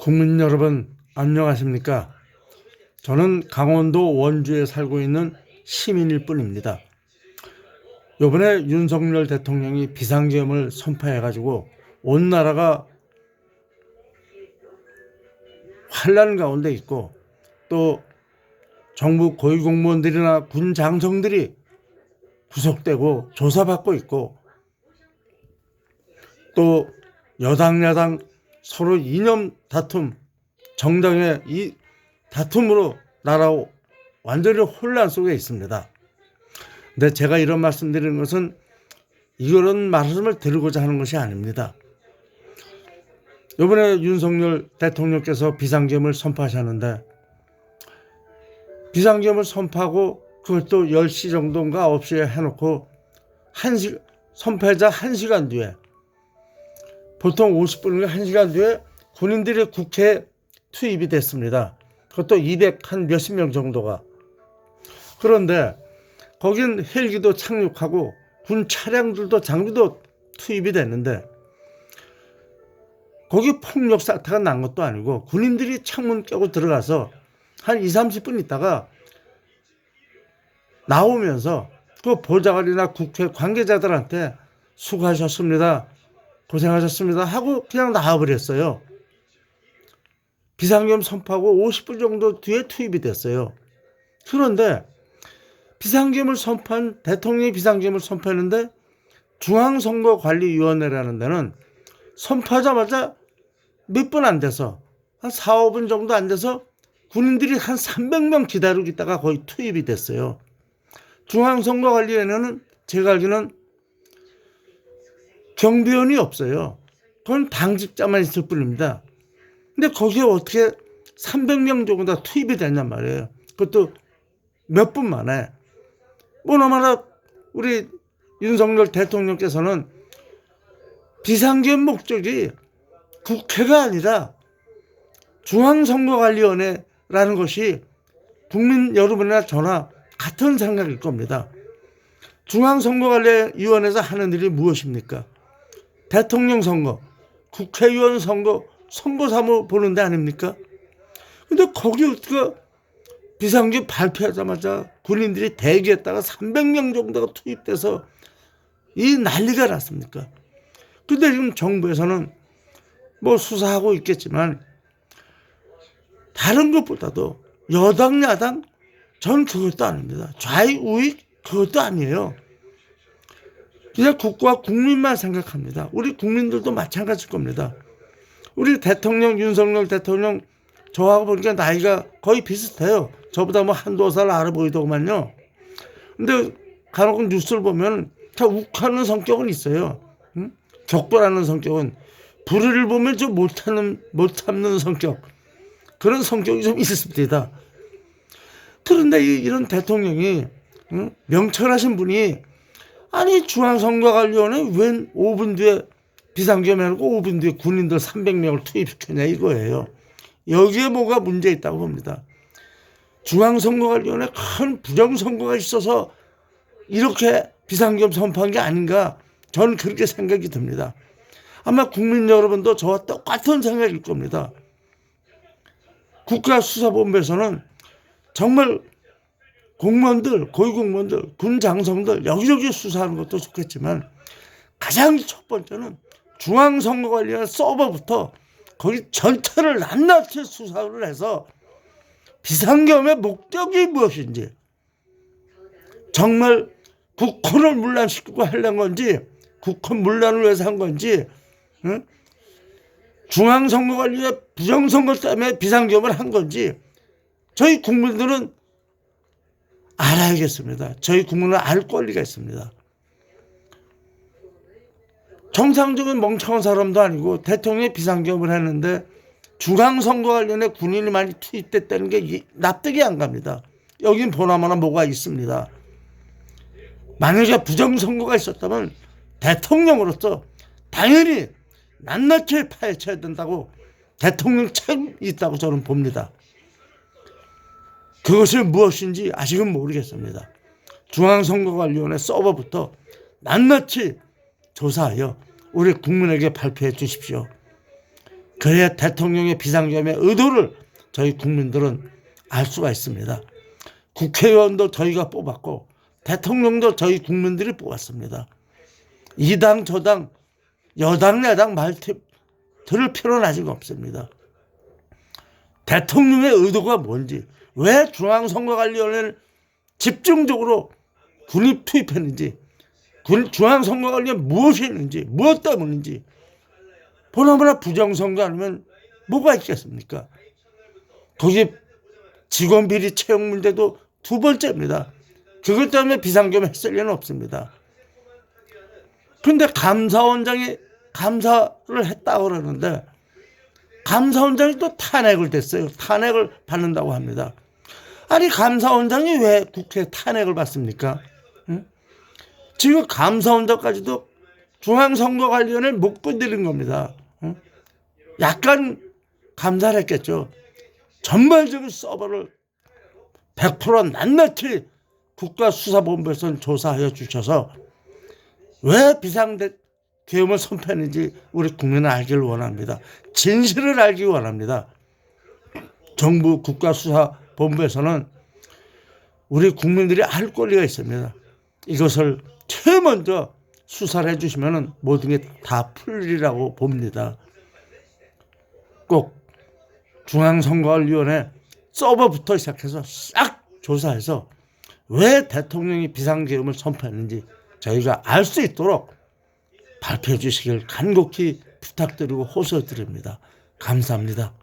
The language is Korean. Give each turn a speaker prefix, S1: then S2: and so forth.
S1: 국민 여러분 안녕하십니까? 저는 강원도 원주에 살고 있는 시민일 뿐입니다. 이번에 윤석열 대통령이 비상계엄을 선포해가지고 온 나라가 환란 가운데 있고, 또 정부 고위공무원들이나 군 장성들이 구속되고 조사받고 있고, 또 여당 야당 서로 이념 다툼, 정당의 이 다툼으로 나라가 완전히 혼란 속에 있습니다. 근데 제가 이런 말씀드리는 것은 이런 말씀을 드리고자 하는 것이 아닙니다. 이번에 윤석열 대통령께서 비상계엄을 선포하셨는데, 비상계엄을 선포하고 그것도 10시 정도인가 9시에 해놓고 선포하자 1시간 뒤에, 보통 50분인가 1시간 뒤에 군인들이 국회에 투입이 됐습니다. 그것도 200 몇십 명 정도가. 그런데 거긴 헬기도 착륙하고 군 차량들도 장비도 투입이 됐는데, 거기 폭력 사태가 난 것도 아니고 군인들이 창문 깨고 들어가서 한 20-30분 있다가 나오면서 그 보좌관이나 국회 관계자들한테 수고하셨습니다, 고생하셨습니다 하고 그냥 나와버렸어요. 비상계엄 선포하고 50분 정도 뒤에 투입이 됐어요. 그런데 비상계엄을 선포한, 대통령이 비상계엄을 선포했는데 중앙선거관리위원회라는 데는 선포하자마자 몇 분 안 돼서, 한 4-5분 정도 안 돼서 군인들이 한 300명 기다리고 있다가 거의 투입이 됐어요. 중앙선거관리위원회는 제가 알기로는 경비원이 없어요. 그건 당직자만 있을 뿐입니다. 근데 거기에 어떻게 300명 정도 다 투입이 됐냔 말이에요. 그것도 몇 분 만에. 뭐나마나 우리 윤석열 대통령께서는 비상계엄 목적이 국회가 아니라 중앙선거관리위원회라는 것이 국민 여러분이나 저나 같은 생각일 겁니다. 중앙선거관리위원회에서 하는 일이 무엇입니까? 대통령 선거, 국회의원 선거, 선거사무 보는 데 아닙니까? 근데 거기 어떻게 비상계엄 발표하자마자 군인들이 대기했다가 300명 정도가 투입돼서 이 난리가 났습니까? 근데 지금 정부에서는 뭐 수사하고 있겠지만, 다른 것보다도 여당 야당, 전 그것도 아닙니다. 좌익우익 그것도 아니에요. 그냥 국가와 국민만 생각합니다. 우리 국민들도 마찬가지일 겁니다. 우리 대통령, 윤석열 대통령 저하고 보니까 나이가 거의 비슷해요. 저보다 뭐 한두 살 알아 보이더구만요. 근데 간혹 뉴스를 보면 다 욱하는 성격은 있어요. 응? 격돌하는 성격은, 불의를 보면 좀 못 참는 성격, 그런 성격이 좀 있습니다. 그런데 이런 대통령이, 명철하신 분이, 아니 중앙선거관리위원회 웬 5분 뒤에 비상계엄 해놓고 5분 뒤에 군인들 300명을 투입시켰냐 이거예요. 여기에 뭐가 문제 있다고 봅니다. 중앙선거관리위원회 큰 부정선거가 있어서 이렇게 비상계엄 선포한 게 아닌가, 저는 그렇게 생각이 듭니다. 아마 국민 여러분도 저와 똑같은 생각일 겁니다. 국가수사본부에서는 정말 공무원들, 고위공무원들, 군 장성들 여기저기 수사하는 것도 좋겠지만, 가장 첫 번째는 중앙선거관리위원회 서버부터 거기 전체를 낱낱이 수사를 해서 비상계엄의 목적이 무엇인지, 정말 국헌을 문란시키고 하려는 건지, 국헌 문란을 위해서 한 건지, 응? 중앙선거관리의 부정선거 때문에 비상계엄을 한 건지, 저희 국민들은 알아야겠습니다. 저희 국민은 알 권리가 있습니다. 정상적인 멍청한 사람도 아니고 대통령이 비상계엄을 했는데 중앙선거관리위원회 군인이 많이 투입됐다는 게 납득이 안 갑니다. 여긴 보나마나 뭐가 있습니다. 만약에 부정선거가 있었다면 대통령으로서 당연히 낱낱이 파헤쳐야 된다고, 대통령 책임이 있다고 저는 봅니다. 그것이 무엇인지 아직은 모르겠습니다. 중앙선거관리위원회 서버부터 낱낱이 조사하여 우리 국민에게 발표해 주십시오. 그래야 대통령의 비상계엄의 의도를 저희 국민들은 알 수가 있습니다. 국회의원도 저희가 뽑았고 대통령도 저희 국민들이 뽑았습니다. 이 당 저당 여당 야당 말 들을 필요는 아직 없습니다. 대통령의 의도가 뭔지, 왜 중앙선거관리위원회를 집중적으로 군입 투입했는지, 중앙선거관리위원회 무엇이 있는지, 무엇 때문인지, 보나마나 부정선거 아니면 뭐가 있겠습니까? 거기 직원비리 채용 문제도 두 번째입니다. 그것 때문에 비상계엄 했을 리는 없습니다. 그런데 감사원장이 감사를 했다고 그러는데 감사원장이 또 탄핵을 됐어요. 탄핵을 받는다고 합니다. 아니 감사원장이 왜 국회에 탄핵을 받습니까? 응? 지금 감사원장까지도 중앙선거관리위원회를 못 건드린 겁니다. 응? 약간 감사를 했겠죠. 전반적인 서버를 100% 낱낱이 국가수사본부에서 조사하여 주셔서 왜 비상계엄을 선포했는지 우리 국민은 알기를 원합니다. 진실을 알기 원합니다. 정부 국가수사본부에서는 우리 국민들이 알 권리가 있습니다. 이것을 제일 먼저 수사를 해주시면 모든 게 다 풀리라고 봅니다. 꼭 중앙선거관리위원회 서버부터 시작해서 싹 조사해서 왜 대통령이 비상계엄을 선포했는지 저희가 알 수 있도록 발표해 주시길 간곡히 부탁드리고 호소드립니다. 감사합니다.